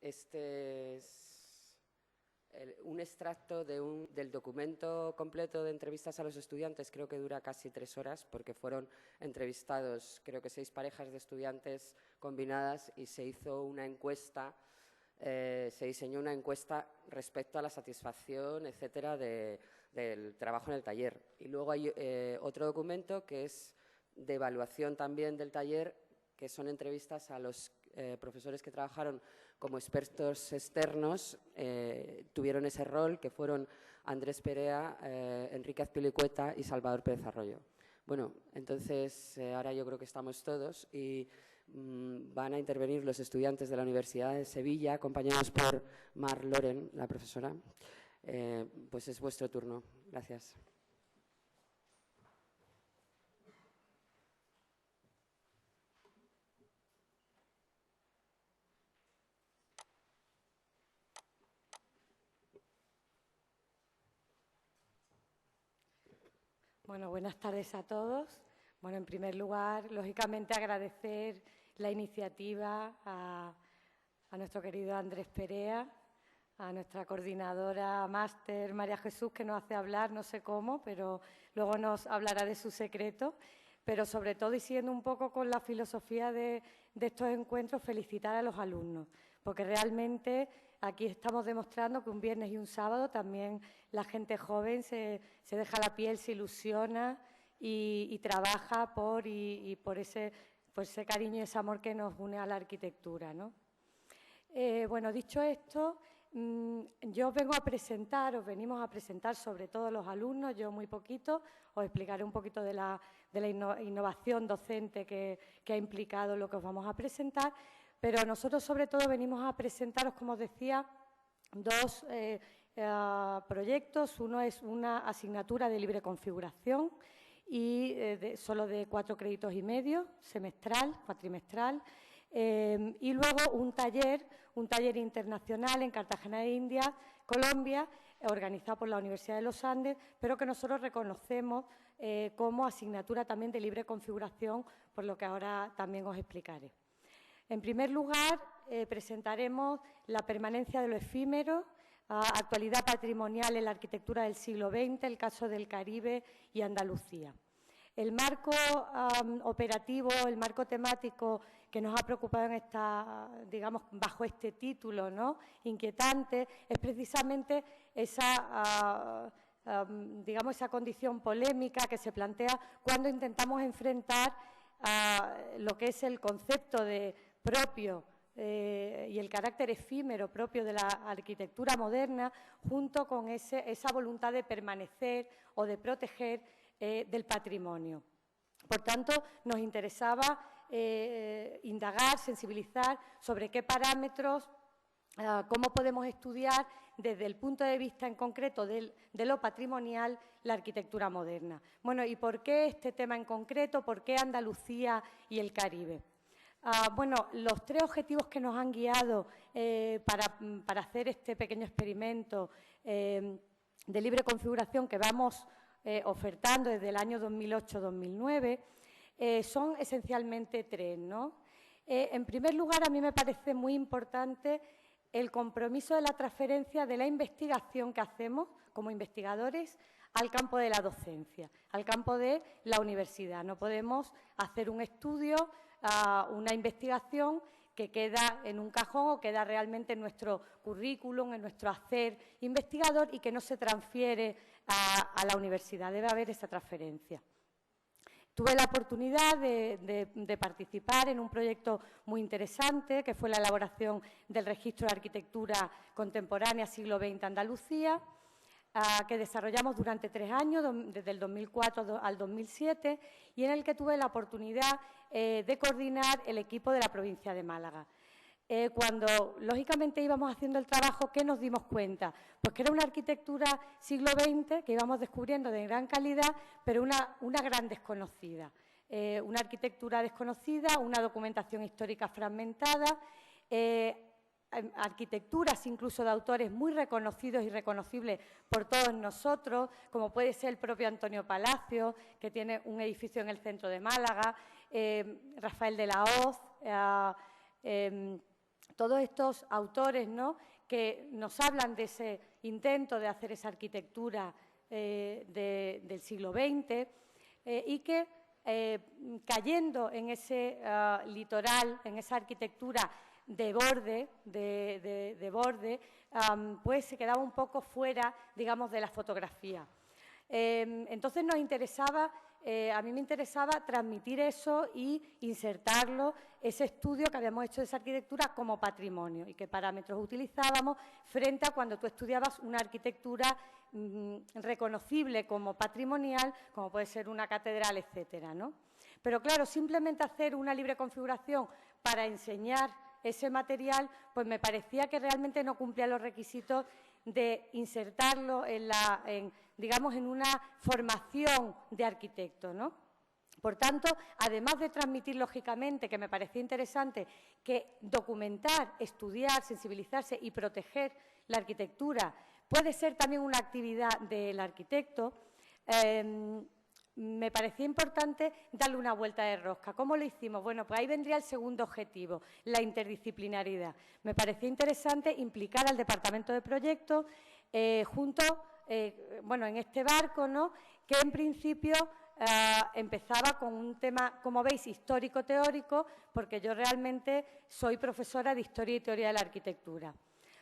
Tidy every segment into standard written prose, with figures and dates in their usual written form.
Este es un extracto del documento completo de entrevistas a los estudiantes. Creo que dura casi 3 horas porque fueron entrevistados, creo que 6 parejas de estudiantes combinadas y se hizo una encuesta, se diseñó una encuesta respecto a la satisfacción, etcétera, del trabajo en el taller. Y luego hay otro documento que es de evaluación también del taller, que son entrevistas a los profesores que trabajaron como expertos externos, tuvieron ese rol, que fueron Andrés Perea, Enrique Azpilicueta y Salvador Pérez Arroyo. Bueno, entonces ahora yo creo que estamos todos y van a intervenir los estudiantes de la Universidad de Sevilla, acompañados por Mar Loren, la profesora. Pues es vuestro turno. Gracias. Bueno, buenas tardes a todos. Bueno, en primer lugar, lógicamente agradecer la iniciativa a nuestro querido Andrés Perea, a nuestra coordinadora máster María Jesús, que nos hace hablar, no sé cómo, pero luego nos hablará de su secreto. Pero sobre todo, y siguiendo un poco con la filosofía de estos encuentros, felicitar a los alumnos, porque realmente aquí estamos demostrando que un viernes y un sábado también la gente joven se deja la piel, se ilusiona y trabaja por ese cariño y ese amor que nos une a la arquitectura, ¿no? Bueno, dicho esto, yo os venimos a presentar sobre todo los alumnos, yo muy poquito, os explicaré un poquito de la innovación docente que ha implicado lo que os vamos a presentar, pero nosotros sobre todo venimos a presentaros, como os decía, 2 proyectos. Uno es una asignatura de libre configuración y solo de 4 créditos y medio, semestral, cuatrimestral, y luego un taller internacional en Cartagena de Indias, Colombia, organizado por la Universidad de los Andes, pero que nosotros reconocemos como asignatura también de libre configuración, por lo que ahora también os explicaré. En primer lugar, presentaremos la permanencia de lo efímero, actualidad patrimonial en la arquitectura del siglo XX, el caso del Caribe y Andalucía. El marco operativo, el marco temático que nos ha preocupado en digamos, bajo este título, ¿no?, inquietante, es precisamente digamos, esa condición polémica que se plantea cuando intentamos enfrentar lo que es el concepto de propio y el carácter efímero propio de la arquitectura moderna, junto con esa voluntad de permanecer o de proteger del patrimonio. Por tanto, nos interesaba indagar, sensibilizar sobre qué parámetros, cómo podemos estudiar desde el punto de vista en concreto de lo patrimonial la arquitectura moderna. Bueno, ¿y por qué este tema en concreto? ¿Por qué Andalucía y el Caribe? Bueno, los 3 objetivos que nos han guiado para hacer este pequeño experimento de libre configuración que vamos ofertando desde el año 2008-2009 son esencialmente 3, ¿no? En primer lugar, a mí me parece muy importante el compromiso de la transferencia de la investigación que hacemos como investigadores al campo de la docencia, al campo de la universidad. No podemos hacer un estudio, una investigación que queda en un cajón o queda realmente en nuestro currículum, en nuestro hacer investigador y que no se transfiere a la universidad. Debe haber esa transferencia. Tuve la oportunidad de participar en un proyecto muy interesante, que fue la elaboración del Registro de Arquitectura Contemporánea Siglo XX Andalucía, que desarrollamos durante 3 años, desde el 2004 al 2007, y en el que tuve la oportunidad de coordinar el equipo de la provincia de Málaga. Cuando, lógicamente, íbamos haciendo el trabajo, ¿qué nos dimos cuenta? Pues que era una arquitectura siglo XX que íbamos descubriendo de gran calidad, pero una gran desconocida. Una arquitectura desconocida, una documentación histórica fragmentada, arquitecturas incluso de autores muy reconocidos y reconocibles por todos nosotros, como puede ser el propio Antonio Palacio, que tiene un edificio en el centro de Málaga, Rafael de la Hoz, todos estos autores, ¿no?, que nos hablan de ese intento de hacer esa arquitectura del siglo XX y que cayendo en ese litoral, en esa arquitectura de borde, pues se quedaba un poco fuera, digamos, de la fotografía. Entonces nos interesaba, a mí me interesaba transmitir eso y insertarlo, ese estudio que habíamos hecho de esa arquitectura como patrimonio y qué parámetros utilizábamos frente a cuando tú estudiabas una arquitectura reconocible como patrimonial, como puede ser una catedral, etcétera, ¿no? Pero claro, simplemente hacer una libre configuración para enseñar ese material, pues me parecía que realmente no cumplía los requisitos de insertarlo digamos, en una formación de arquitecto, ¿no? Por tanto, además de transmitir lógicamente, que me parecía interesante, que documentar, estudiar, sensibilizarse y proteger la arquitectura puede ser también una actividad del arquitecto, me parecía importante darle una vuelta de rosca. ¿Cómo lo hicimos? Bueno, pues ahí vendría el segundo objetivo, la interdisciplinaridad. Me parecía interesante implicar al departamento de proyectos bueno, en este barco, ¿no?, que en principio empezaba con un tema, como veis, histórico-teórico, porque yo realmente soy profesora de Historia y Teoría de la Arquitectura.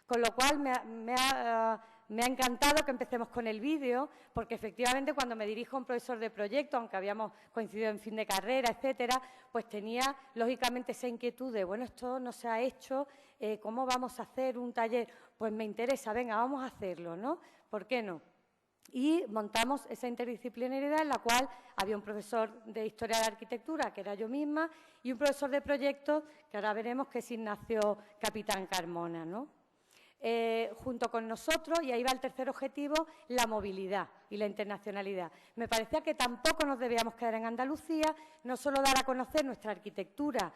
Con lo cual me ha encantado que empecemos con el vídeo, porque efectivamente cuando me dirijo a un profesor de proyecto, aunque habíamos coincidido en fin de carrera, etcétera, pues tenía lógicamente esa inquietud de, bueno, esto no se ha hecho, ¿cómo vamos a hacer un taller? Pues me interesa, venga, vamos a hacerlo, ¿no? ¿Por qué no? Y montamos esa interdisciplinaridad en la cual había un profesor de Historia de la Arquitectura, que era yo misma, y un profesor de proyectos, que ahora veremos que es Ignacio Capitán Carmona, ¿no? Junto con nosotros, y ahí va el tercer objetivo, la movilidad y la internacionalidad. Me parecía que tampoco nos debíamos quedar en Andalucía, no solo dar a conocer nuestra arquitectura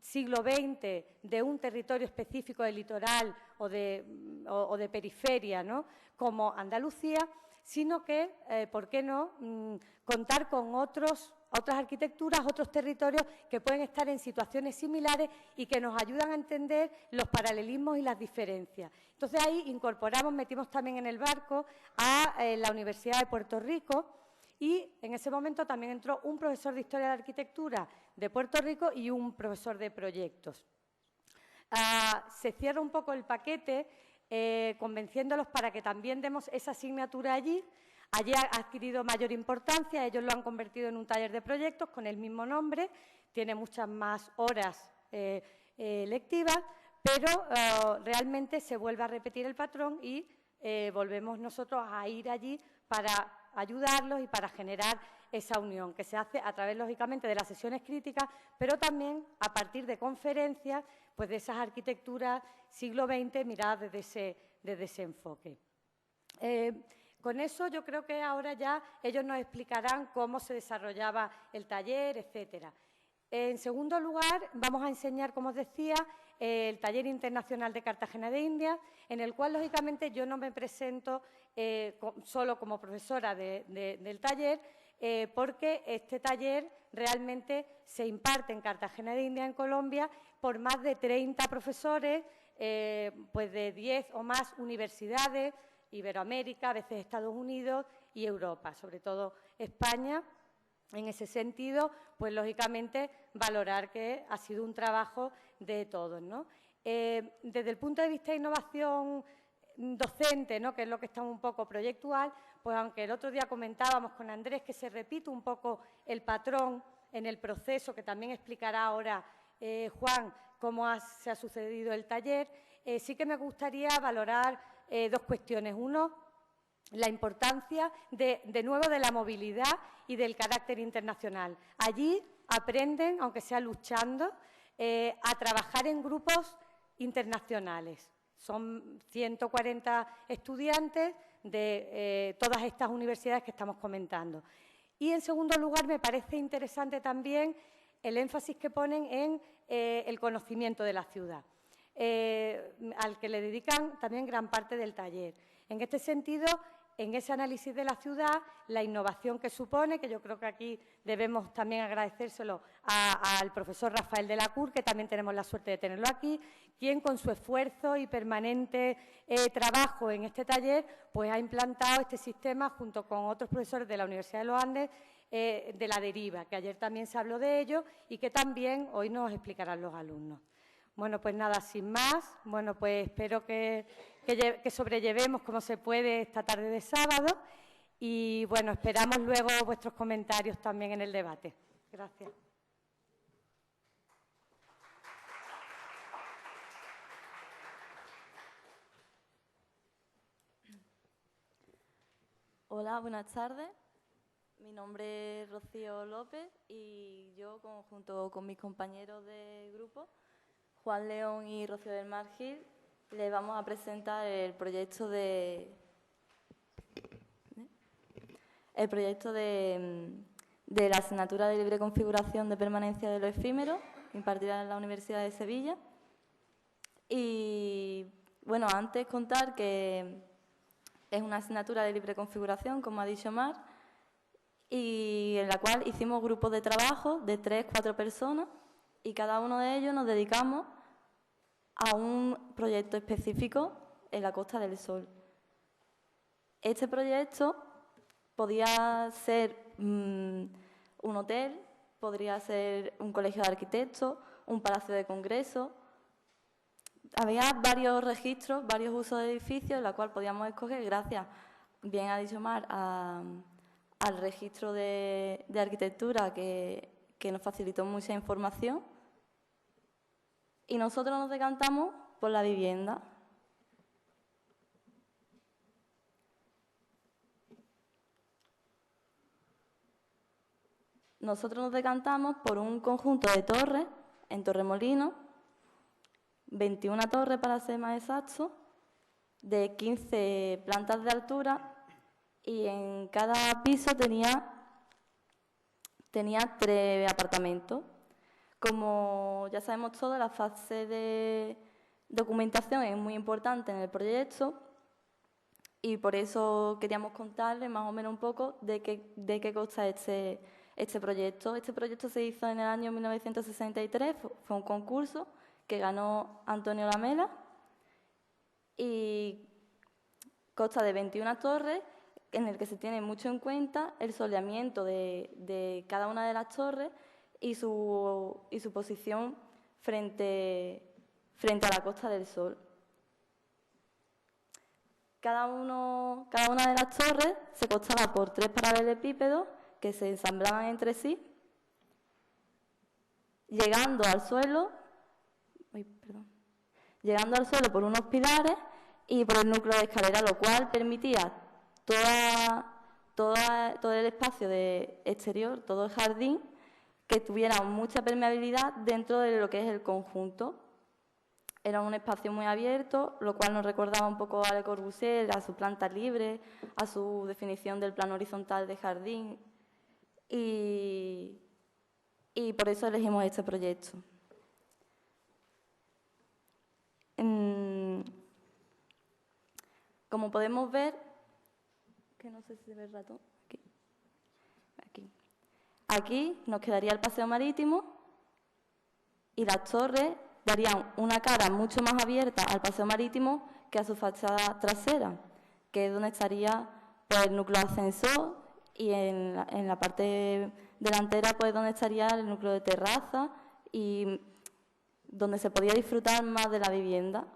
siglo XX de un territorio específico del litoral o de periferia, ¿no?, como Andalucía, sino que, ¿por qué no?, contar con otras arquitecturas, otros territorios que pueden estar en situaciones similares y que nos ayudan a entender los paralelismos y las diferencias. Entonces, ahí metimos también en el barco a la Universidad de Puerto Rico y en ese momento también entró un profesor de Historia de la Arquitectura de Puerto Rico y un profesor de proyectos. Se cierra un poco el paquete convenciéndolos para que también demos esa asignatura allí. Allí ha adquirido mayor importancia, ellos lo han convertido en un taller de proyectos con el mismo nombre, tiene muchas más horas lectivas, pero realmente se vuelve a repetir el patrón y volvemos nosotros a ir allí para ayudarlos y para generar esa unión, que se hace a través, lógicamente, de las sesiones críticas, pero también a partir de conferencias, pues de esas arquitecturas siglo XX miradas desde ese enfoque. Con eso yo creo que ahora ya ellos nos explicarán cómo se desarrollaba el taller, etcétera. En segundo lugar, vamos a enseñar, como os decía, el Taller Internacional de Cartagena de Indias, en el cual, lógicamente, yo no me presento solo como profesora del taller, porque este taller realmente se imparte en Cartagena de Indias, en Colombia, por más de 30 profesores, pues de 10 o más universidades, Iberoamérica, a veces Estados Unidos y Europa, sobre todo España. En ese sentido, pues lógicamente valorar que ha sido un trabajo de todos, ¿no? Desde el punto de vista de innovación docente, ¿no?, que es lo que está un poco proyectual, pues aunque el otro día comentábamos con Andrés que se repite un poco el patrón en el proceso, que también explicará ahora Juan cómo se ha sucedido el taller, sí que me gustaría valorar dos cuestiones. Uno, la importancia de nuevo de la movilidad y del carácter internacional. Allí aprenden, aunque sea luchando, a trabajar en grupos internacionales. Son 140 estudiantes de todas estas universidades que estamos comentando. Y, en segundo lugar, me parece interesante también el énfasis que ponen en el conocimiento de la ciudad, al que le dedican también gran parte del taller. En este sentido, en ese análisis de la ciudad, la innovación que supone, que yo creo que aquí debemos también agradecérselo al profesor Rafael de la Cour, que también tenemos la suerte de tenerlo aquí, quien con su esfuerzo y permanente trabajo en este taller pues ha implantado este sistema junto con otros profesores de la Universidad de los Andes de la deriva, que ayer también se habló de ello y que también hoy nos explicarán los alumnos. Bueno, pues nada, sin más, bueno, pues espero que sobrellevemos como se puede esta tarde de sábado y, bueno, esperamos luego vuestros comentarios también en el debate. Gracias. Hola, buenas tardes. Mi nombre es Rocío López y yo, junto con mis compañeros de grupo, Juan León y Rocío del Mar Gil, les vamos a presentar el proyecto de la asignatura de libre configuración de permanencia de lo efímero, impartida en la Universidad de Sevilla. Y, bueno, antes contar que es una asignatura de libre configuración, como ha dicho Mar, y en la cual hicimos grupos de trabajo de 3 o 4 personas y cada uno de ellos nos dedicamos a un proyecto específico en la Costa del Sol. Este proyecto podía ser un hotel, podría ser un colegio de arquitectos, un palacio de congresos. Había varios registros, varios usos de edificios, en la cual podíamos escoger, gracias, bien ha dicho Mar, al registro de arquitectura que nos facilitó mucha información. Y nosotros nos decantamos por la vivienda. Nosotros nos decantamos por un conjunto de torres en Torremolinos, 21 torres para ser más exactos, de 15 plantas de altura y en cada piso tenía 3 apartamentos. Como ya sabemos todos, la fase de documentación es muy importante en el proyecto y por eso queríamos contarles más o menos un poco de qué consta este proyecto. Este proyecto se hizo en el año 1963, fue un concurso que ganó Antonio Lamela y consta de 21 torres en el que se tiene mucho en cuenta el soleamiento de cada una de las torres y su posición frente a la Costa del Sol. Cada una de las torres se constaba por 3 paralelepípedos que se ensamblaban entre sí, llegando al suelo por unos pilares y por el núcleo de escalera, lo cual permitía todo el espacio exterior, todo el jardín, que tuviera mucha permeabilidad dentro de lo que es el conjunto. Era un espacio muy abierto, lo cual nos recordaba un poco a Le Corbusier, a su planta libre, a su definición del plano horizontal de jardín. Y por eso elegimos este proyecto. Como podemos ver, que no sé si se ve el ratón, aquí nos quedaría el paseo marítimo y las torres darían una cara mucho más abierta al paseo marítimo que a su fachada trasera, que es donde estaría pues, el núcleo ascensor y en la parte delantera pues donde estaría el núcleo de terraza y donde se podía disfrutar más de la vivienda.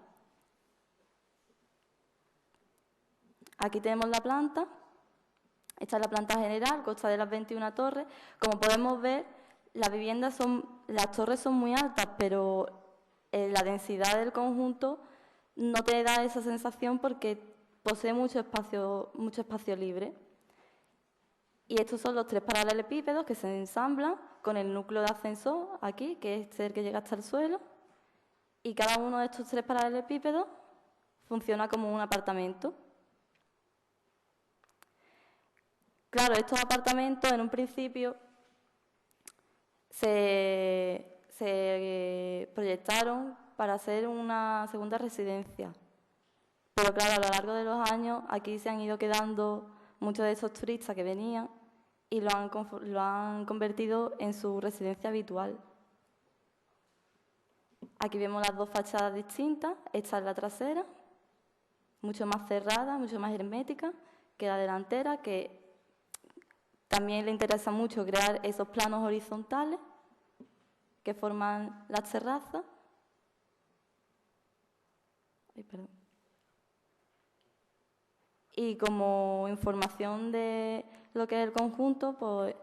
Aquí tenemos la planta. Esta es la planta general, consta de las 21 torres. Como podemos ver, las torres son muy altas, pero la densidad del conjunto no te da esa sensación porque posee mucho espacio libre. Y estos son los 3 paralelepípedos que se ensamblan con el núcleo de ascensor aquí, que es el que llega hasta el suelo. Y cada uno de estos 3 paralelepípedos funciona como un apartamento. Claro, estos apartamentos en un principio se proyectaron para hacer una segunda residencia, Pero claro, a lo largo de los años aquí se han ido quedando muchos de esos turistas que venían y lo han convertido en su residencia habitual. Aquí vemos las dos fachadas distintas. Esta es la trasera, mucho más cerrada, mucho más hermética que la delantera, que también le interesa mucho crear esos planos horizontales que forman las terrazas. Ay, perdón. Y como información de lo que es el conjunto, pues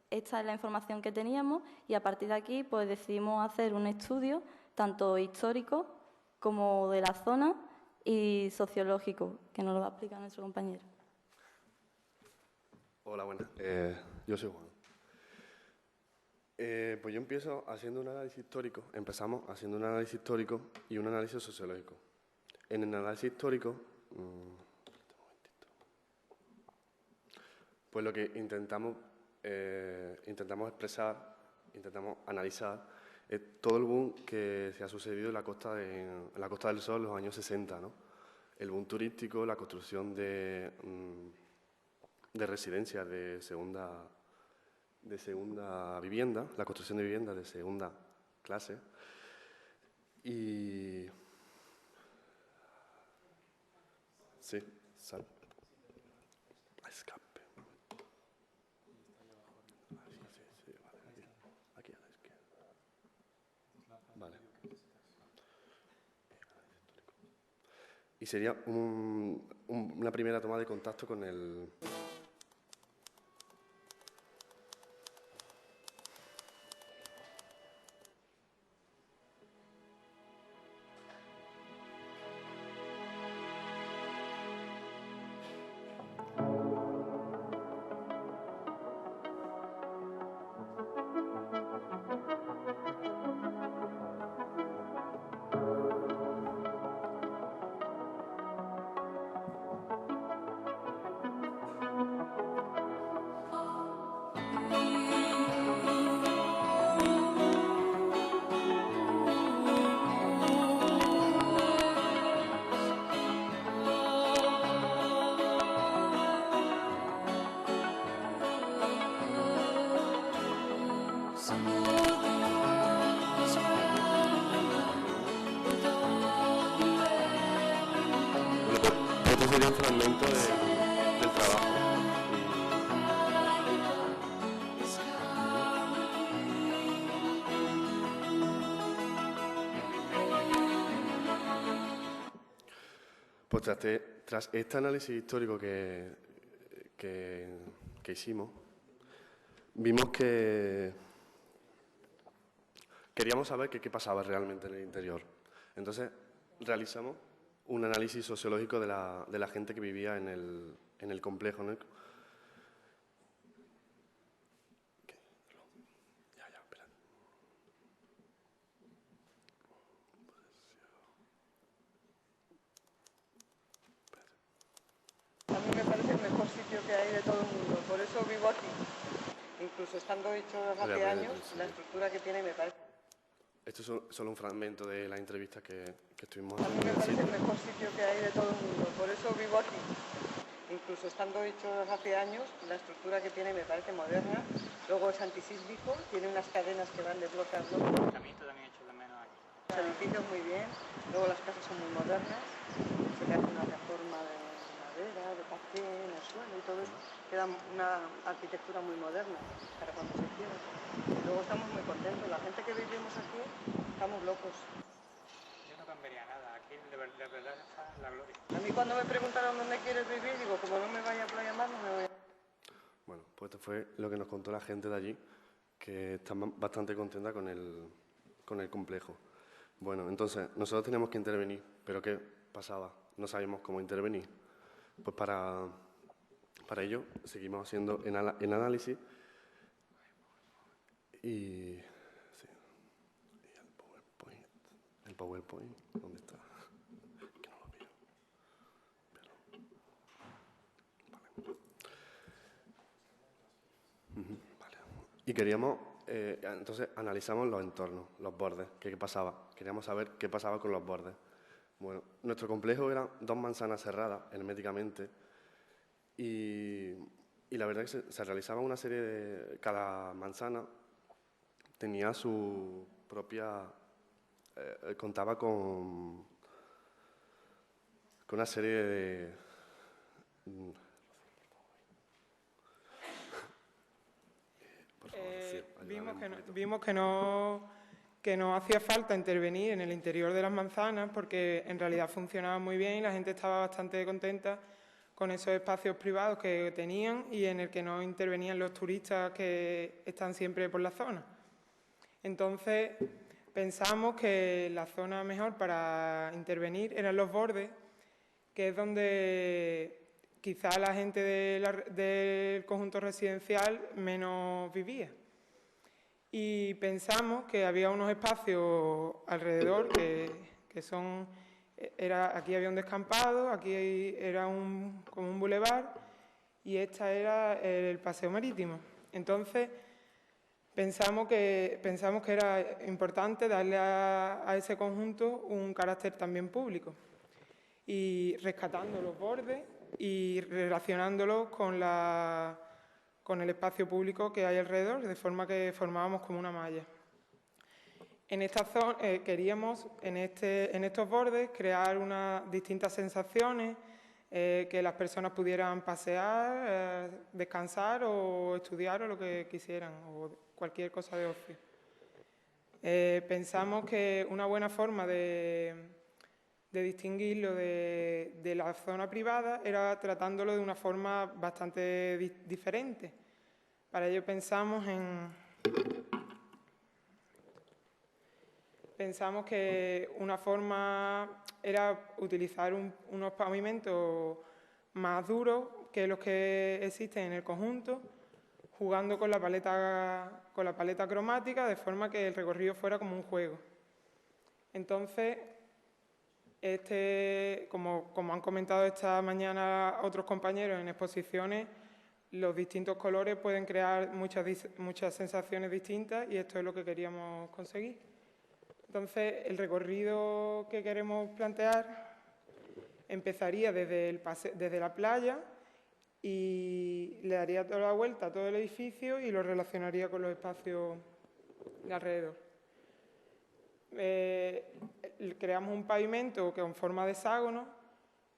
esta es la información que teníamos y a partir de aquí pues decidimos hacer un estudio tanto histórico como de la zona y sociológico, que nos lo va a explicar nuestro compañero. Hola, buenas. Yo soy Juan. Pues yo empiezo haciendo un análisis histórico, empezamos haciendo un análisis histórico y un análisis sociológico. En el análisis histórico, pues lo que intentamos expresar, intentamos analizar todo el boom que se ha sucedido en la Costa del Sol en los años 60, ¿no? El boom turístico, la construcción de residencias de segunda vivienda, la construcción de viviendas de segunda clase y... Sí, sal. Escape. Sí, vale, aquí a la izquierda. Vale. Y sería una primera toma de contacto con el... Este sería un fragmento del trabajo. Pues tras este análisis histórico que hicimos, vimos que queríamos saber qué pasaba realmente en el interior. Entonces realizamos un análisis sociológico de la gente que vivía en el complejo, ¿no? A mí me parece el mejor sitio que hay de todo el mundo, por eso vivo aquí. Incluso estando hecho hace años, la estructura que tiene me parece... Esto es solo un fragmento de la entrevista que estuvimos haciendo. A mí me parece el mejor sitio que hay de todo el mundo, por eso vivo aquí. Incluso estando hecho hace años, la estructura que tiene me parece moderna. Luego es antisísmico, tiene unas cadenas que van de bloque a bloque. También hecho de menos aquí. Los edificios muy bien, luego las casas son muy modernas, se le hace una reforma de madera, de papel, en el suelo y todo eso. Queda una arquitectura muy moderna para cuando se cierra. Luego estamos muy contentos, la gente que vivimos aquí estamos locos. Yo no cambiaría nada, aquí de verdad está la gloria. A mí cuando me preguntaron dónde quieres vivir, digo, como no me vaya a Playa Mar, no me voy a... Bueno, pues esto fue lo que nos contó la gente de allí, que está bastante contenta con el complejo. Bueno, entonces, nosotros teníamos que intervenir, pero ¿qué pasaba? No sabíamos cómo intervenir. Pues para ello seguimos haciendo el análisis y... Sí, y el PowerPoint, ¿dónde está? Que no lo veo. Vale. Y queríamos, entonces analizamos los entornos, los bordes, qué pasaba. Queríamos saber qué pasaba con los bordes. Bueno, nuestro complejo eran 2 manzanas cerradas herméticamente y la verdad es que se realizaba una serie de... Cada manzana tenía su propia... contaba con una serie de... Por favor, sí, vimos que no hacía falta intervenir en el interior de las manzanas porque en realidad funcionaba muy bien y la gente estaba bastante contenta con esos espacios privados que tenían y en el que no intervenían los turistas que están siempre por la zona. Entonces pensamos que la zona mejor para intervenir eran los bordes, que es donde quizá la gente del conjunto residencial menos vivía. Y pensamos que había unos espacios alrededor que son... aquí había un descampado, aquí era como un bulevar y esta era el paseo marítimo. Entonces pensamos que era importante darle a ese conjunto un carácter también público y rescatando los bordes y relacionándolos con el espacio público que hay alrededor, de forma que formábamos como una malla. En esta zona queríamos, en estos bordes, crear unas distintas sensaciones, que las personas pudieran pasear, descansar o estudiar o lo que quisieran, o cualquier cosa de ocio. Pensamos que una buena forma de distinguirlo de la zona privada era tratándolo de una forma bastante diferente. Para ello pensamos que una forma era utilizar unos pavimentos más duros que los que existen en el conjunto, jugando con la paleta cromática, de forma que el recorrido fuera como un juego. Entonces, como han comentado esta mañana otros compañeros en exposiciones, los distintos colores pueden crear muchas sensaciones distintas y esto es lo que queríamos conseguir. Entonces, el recorrido que queremos plantear empezaría desde la playa y le daría toda la vuelta a todo el edificio y lo relacionaría con los espacios de alrededor. Creamos un pavimento con forma de hexágono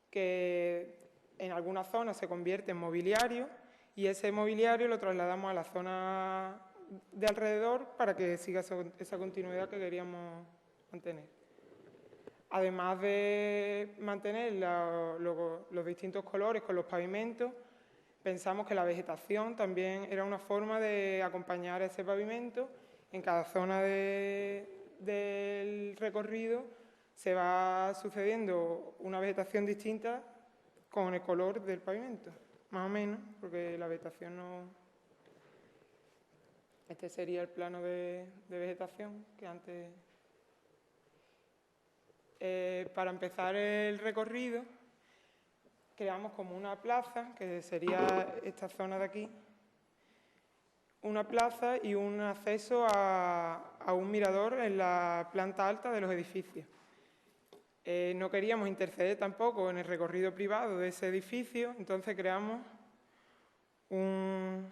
que en algunas zonas se convierte en mobiliario y ese mobiliario lo trasladamos a la zona de alrededor para que siga esa continuidad que queríamos mantener. Además de mantener los distintos colores con los pavimentos, pensamos que la vegetación también era una forma de acompañar a ese pavimento. En cada zona del recorrido se va sucediendo una vegetación distinta con el color del pavimento, más o menos, porque la vegetación no... Este sería el plano de vegetación que antes... para empezar el recorrido, creamos como una plaza, que sería esta zona de aquí, una plaza y un acceso a un mirador en la planta alta de los edificios. No queríamos interceder tampoco en el recorrido privado de ese edificio, entonces creamos un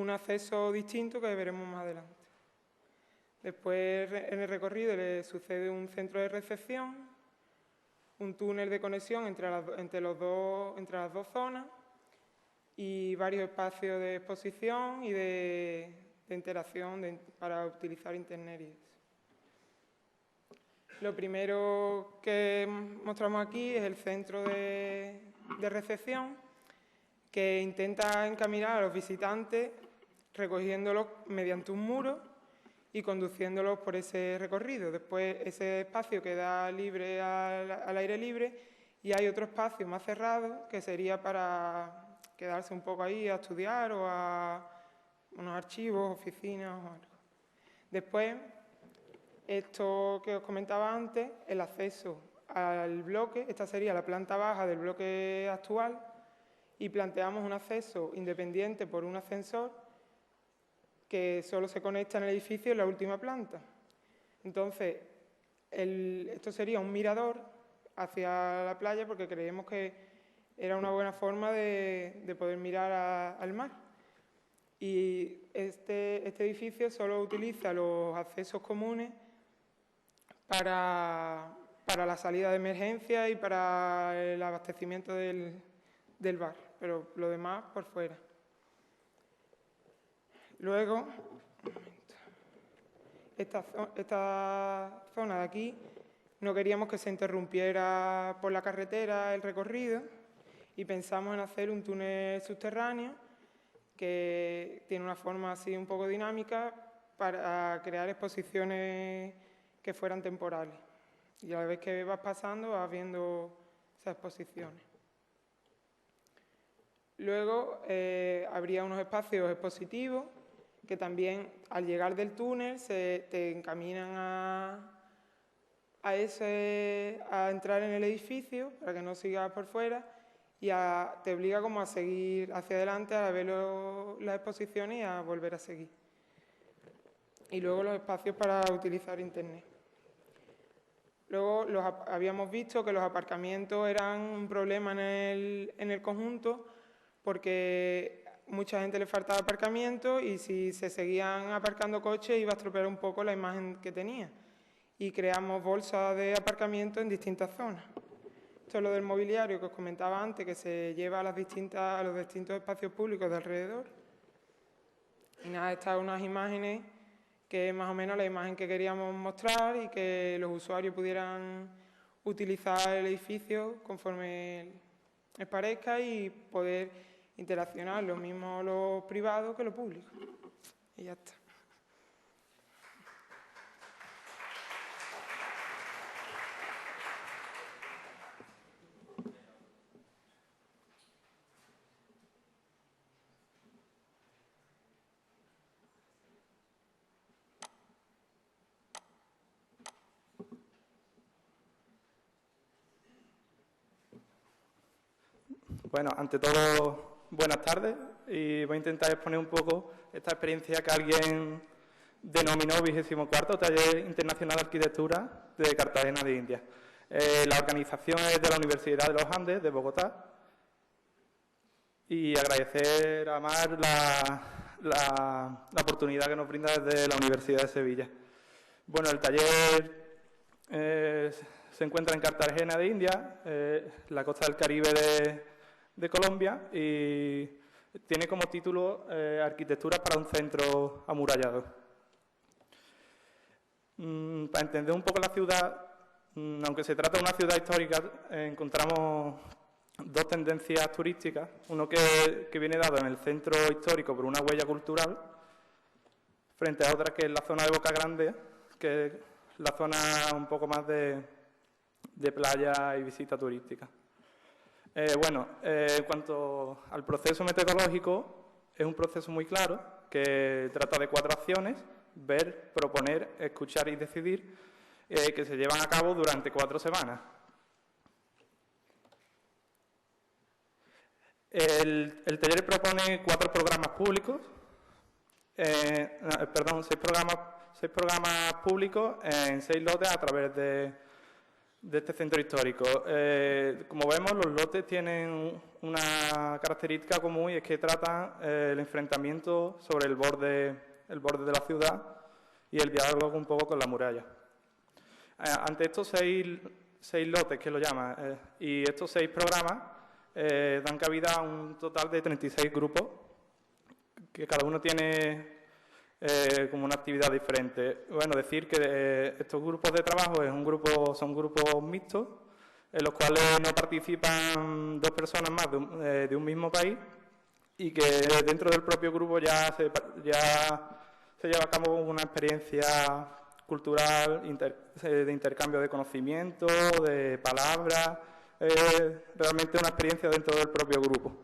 acceso distinto que veremos más adelante. Después, en el recorrido le sucede un centro de recepción, un túnel de conexión entre las dos zonas y varios espacios de exposición y de interacción para utilizar Internet y eso. Lo primero que mostramos aquí es el centro de recepción, que intenta encaminar a los visitantes recogiéndolos mediante un muro y conduciéndolos por ese recorrido. Después ese espacio queda libre al aire libre y hay otro espacio más cerrado que sería para quedarse un poco ahí a estudiar o a unos archivos, oficinas o algo. Después, esto que os comentaba antes, el acceso al bloque, esta sería la planta baja del bloque actual y planteamos un acceso independiente por un ascensor que solo se conecta en el edificio en la última planta. Entonces, Esto sería un mirador hacia la playa porque creemos que era una buena forma de poder mirar al mar. Y este edificio solo utiliza los accesos comunes para la salida de emergencia y para el abastecimiento del bar, pero lo demás por fuera. Luego, esta zona de aquí no queríamos que se interrumpiera por la carretera el recorrido y pensamos en hacer un túnel subterráneo que tiene una forma así un poco dinámica para crear exposiciones que fueran temporales. Y a la vez que vas pasando vas viendo esas exposiciones. Luego habría unos espacios expositivos que también al llegar del túnel te encaminan a entrar en el edificio para que no sigas por fuera y te obliga como a seguir hacia adelante a ver las exposiciones y a volver a seguir. Y luego los espacios para utilizar internet. Luego habíamos visto que los aparcamientos eran un problema en el conjunto porque mucha gente le faltaba aparcamiento y si se seguían aparcando coches iba a estropear un poco la imagen que tenía. Y creamos bolsas de aparcamiento en distintas zonas. Esto es lo del mobiliario que os comentaba antes, que se lleva a los distintos espacios públicos de alrededor. Y nada, estas son unas imágenes que es más o menos la imagen que queríamos mostrar y que los usuarios pudieran utilizar el edificio conforme les parezca y poder interaccionar lo mismo lo privado que lo público. Y ya está. Bueno, ante todo, buenas tardes y voy a intentar exponer un poco esta experiencia que alguien denominó 24º Taller Internacional de Arquitectura de Cartagena de Indias. La organización es de la Universidad de los Andes de Bogotá y agradecer a Mar la oportunidad que nos brinda desde la Universidad de Sevilla. Bueno, el taller se encuentra en Cartagena de Indias, la costa del Caribe de Colombia, y tiene como título Arquitectura para un centro amurallado. Para entender un poco la ciudad, aunque se trata de una ciudad histórica, encontramos dos tendencias turísticas. Uno que viene dado en el centro histórico por una huella cultural, frente a otra que es la zona de Boca Grande, que es la zona un poco más de playa y visita turística. En cuanto al proceso metodológico, es un proceso muy claro que trata de 4 acciones: ver, proponer, escuchar y decidir, que se llevan a cabo durante 4 semanas. El taller propone 4 programas públicos, 6 programas públicos en 6 lotes a través de este centro histórico. Como vemos, los lotes tienen una característica común y es que tratan el enfrentamiento sobre el borde de la ciudad y el diálogo un poco con la muralla. Ante estos 6 lotes, que lo llaman, y estos 6 programas dan cabida a un total de 36 grupos, que cada uno tiene como una actividad diferente. Bueno, decir que estos grupos de trabajo son grupos mixtos, en los cuales no participan 2 personas más de un mismo país, y que dentro del propio grupo ya se lleva a cabo una experiencia cultural de intercambio de conocimiento, de palabras, realmente una experiencia dentro del propio grupo.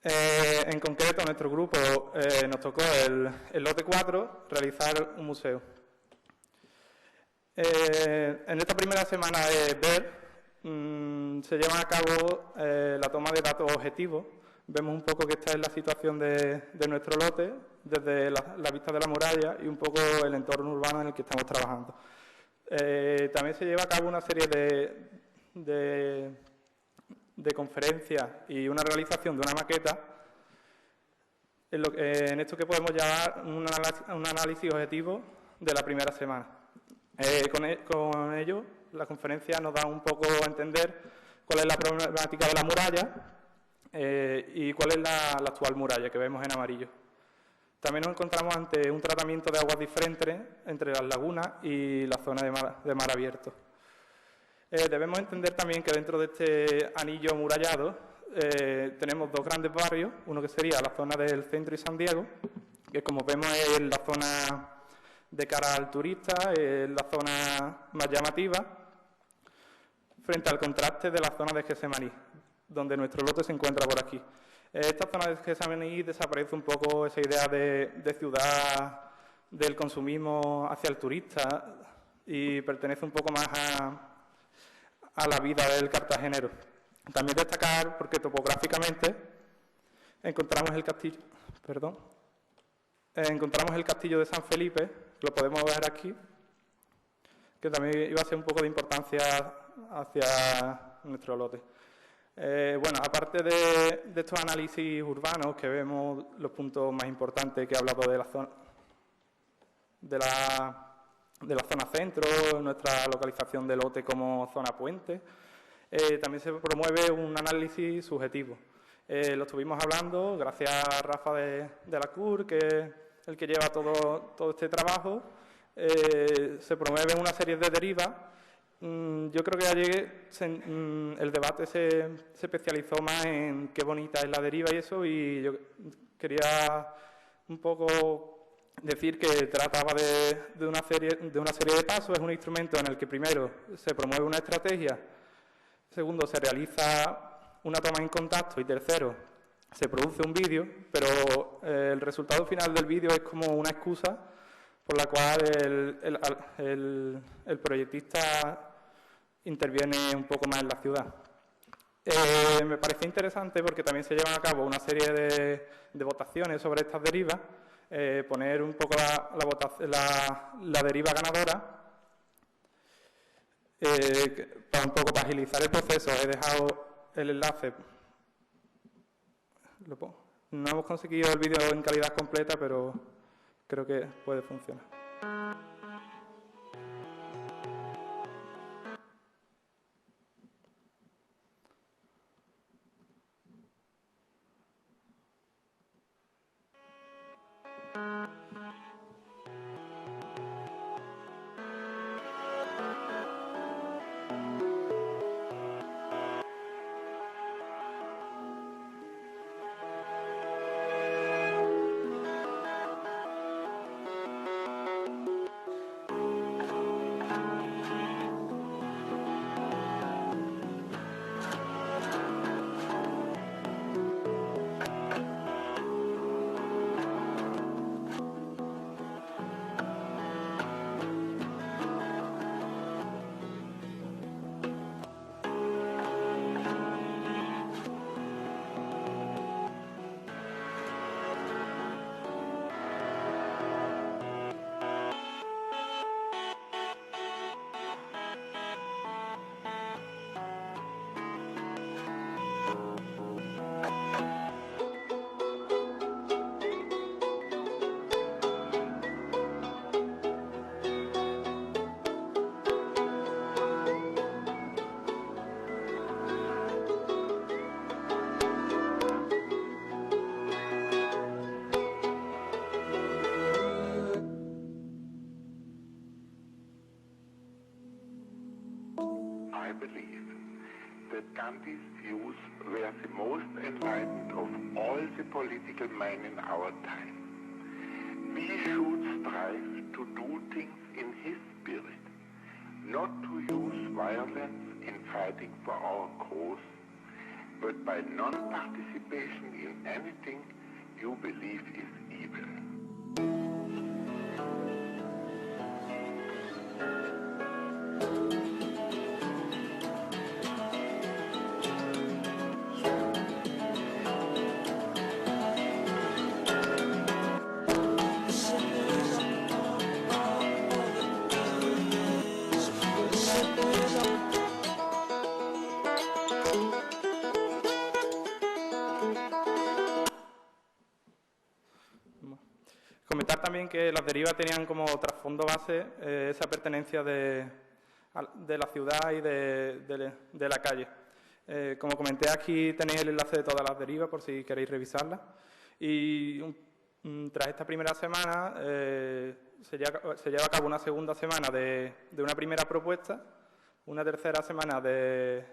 En concreto, a nuestro grupo nos tocó el lote 4 realizar un museo. En esta primera semana de ver se lleva a cabo la toma de datos objetivos Vemos un poco que esta es la situación de nuestro lote, desde la vista de la muralla y un poco el entorno urbano en el que estamos trabajando. También se lleva a cabo una serie de conferencias y una realización de una maqueta en esto que podemos llamar un análisis objetivo de la primera semana. Con ello, la conferencia nos da un poco a entender cuál es la problemática de la muralla y cuál es la actual muralla que vemos en amarillo. También nos encontramos ante un tratamiento de aguas diferentes entre las lagunas y la zona de mar abierto. Debemos entender también que dentro de este anillo amurallado tenemos dos grandes barrios, uno que sería la zona del centro y San Diego, que como vemos es la zona de cara al turista, es la zona más llamativa, frente al contraste de la zona de Getsemaní, donde nuestro lote se encuentra por aquí. Esta zona de Getsemaní desaparece un poco esa idea de ciudad, del consumismo hacia el turista y pertenece un poco más a la vida del cartagenero. También destacar, porque topográficamente encontramos el castillo de San Felipe, lo podemos ver aquí, que también iba a ser un poco de importancia hacia nuestro lote. Bueno, aparte de estos análisis urbanos, que vemos los puntos más importantes que he hablado de la zona centro, nuestra localización de lote como zona puente, también se promueve un análisis subjetivo. Lo estuvimos hablando gracias a Rafa de la CUR, que es el que lleva todo este trabajo. Se promueve una serie de derivas. Yo creo que ayer el debate se especializó más en qué bonita es la deriva y eso, y yo quería un poco decir que trataba de una serie de pasos. Es un instrumento en el que primero se promueve una estrategia, segundo se realiza una toma en contacto y tercero se produce un vídeo, pero el resultado final del vídeo es como una excusa por la cual el proyectista interviene un poco más en la ciudad. Me pareció interesante porque también se llevan a cabo una serie de votaciones sobre estas derivas, poner un poco la deriva ganadora, para agilizar el proceso. He dejado el enlace. No hemos conseguido el vídeo en calidad completa, pero creo que puede funcionar. I believe that Gandhi's views were the most enlightened of all the political men in our time. We should strive to do things in his spirit, not to use violence in fighting for our cause, but by non-participation in anything you believe is evil. también que las derivas tenían como trasfondo base esa pertenencia de la ciudad y de la calle. Como comenté, aquí tenéis el enlace de todas las derivas por si queréis revisarlas. Y tras esta primera semana se lleva a cabo una segunda semana de una primera propuesta, una tercera semana de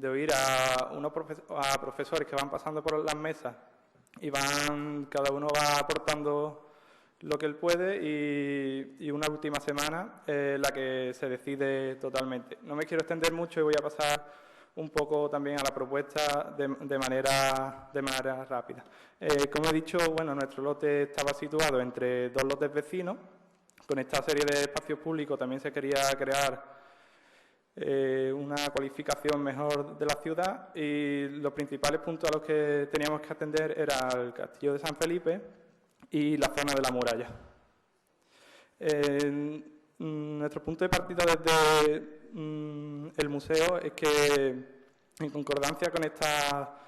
oír a profesores que van pasando por las mesas y cada uno va aportando lo que él puede, y una última semana la que se decide totalmente. No me quiero extender mucho y voy a pasar un poco también a la propuesta de manera rápida. Como he dicho, bueno, nuestro lote estaba situado entre dos lotes vecinos. Con esta serie de espacios públicos también se quería crear una cualificación mejor de la ciudad, y los principales puntos a los que teníamos que atender era el Castillo de San Felipe y la zona de la muralla. Nuestro punto de partida desde el museo es que, en concordancia con esta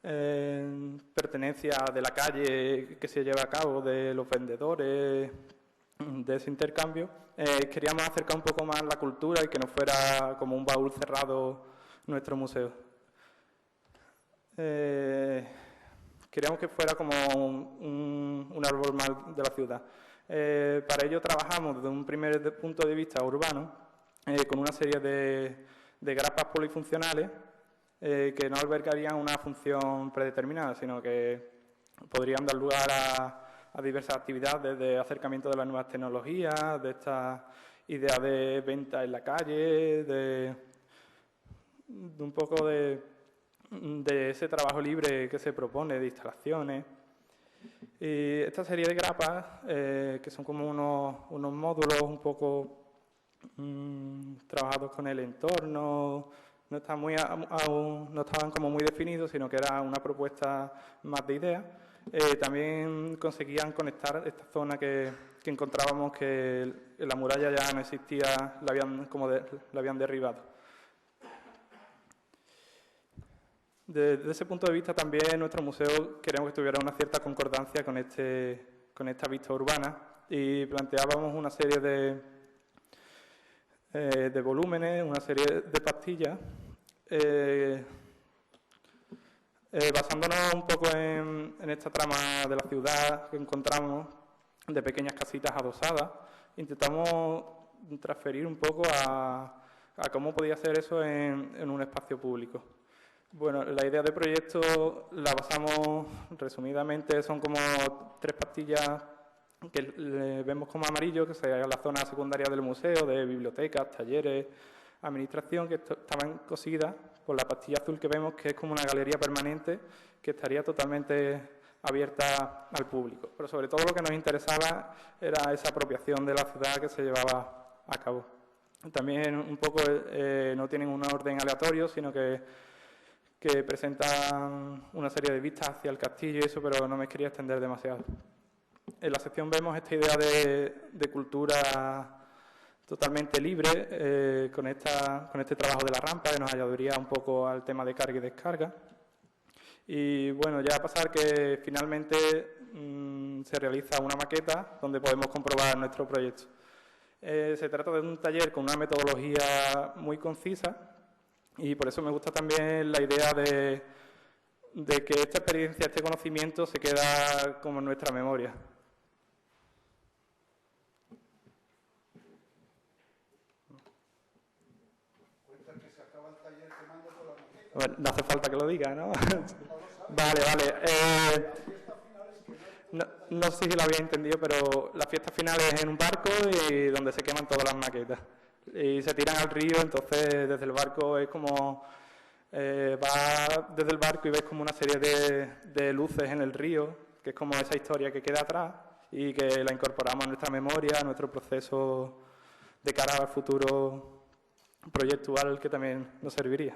pertenencia de la calle que se lleva a cabo, de los vendedores, de ese intercambio, queríamos acercar un poco más la cultura y que no fuera como un baúl cerrado nuestro museo. Queríamos que fuera como un árbol más de la ciudad. Para ello trabajamos desde un primer punto de vista urbano, con una serie de grapas polifuncionales que no albergarían una función predeterminada, sino que podrían dar lugar a diversas actividades de acercamiento de las nuevas tecnologías, de esta idea de venta en la calle, de un poco de ese trabajo libre que se propone, de instalaciones. Y esta serie de grapas, que son como unos módulos un poco trabajados con el entorno, no estaban como muy definidos, sino que era una propuesta más de ideas. También conseguían conectar esta zona que encontrábamos que la muralla ya no existía, la habían derribado. Desde ese punto de vista también nuestro museo queríamos que tuviera una cierta concordancia con esta vista urbana, y planteábamos una serie de volúmenes, una serie de pastillas, basándonos un poco en esta trama de la ciudad que encontramos, de pequeñas casitas adosadas. Intentamos transferir un poco a cómo podía ser eso en un espacio público. Bueno, la idea de proyecto la basamos resumidamente, son como 3 pastillas que vemos como amarillo, que sería la zona secundaria del museo, de bibliotecas, talleres, administración, que estaban cosidas por la pastilla azul que vemos, que es como una galería permanente que estaría totalmente abierta al público. Pero sobre todo lo que nos interesaba era esa apropiación de la ciudad que se llevaba a cabo. También un poco no tienen un orden aleatorio, sino que presentan una serie de vistas hacia el castillo y eso, pero no me quería extender demasiado. En la sección vemos esta idea de cultura totalmente libre, con este trabajo de la rampa, que nos ayudaría un poco al tema de carga y descarga. Y bueno, ya a pasar que finalmente se realiza una maqueta donde podemos comprobar nuestro proyecto. Se trata de un taller con una metodología muy concisa, y por eso me gusta también la idea de que esta experiencia, este conocimiento se queda como en nuestra memoria. Bueno, no hace falta que lo diga, ¿no? Vale. No sé si lo había entendido, pero la fiesta final es en un barco y donde se queman todas las maquetas. Y se tiran al río, entonces desde el barco es como... vas desde el barco y ves como una serie de luces en el río, que es como esa historia que queda atrás y que la incorporamos a nuestra memoria, a nuestro proceso de cara al futuro proyectual que también nos serviría.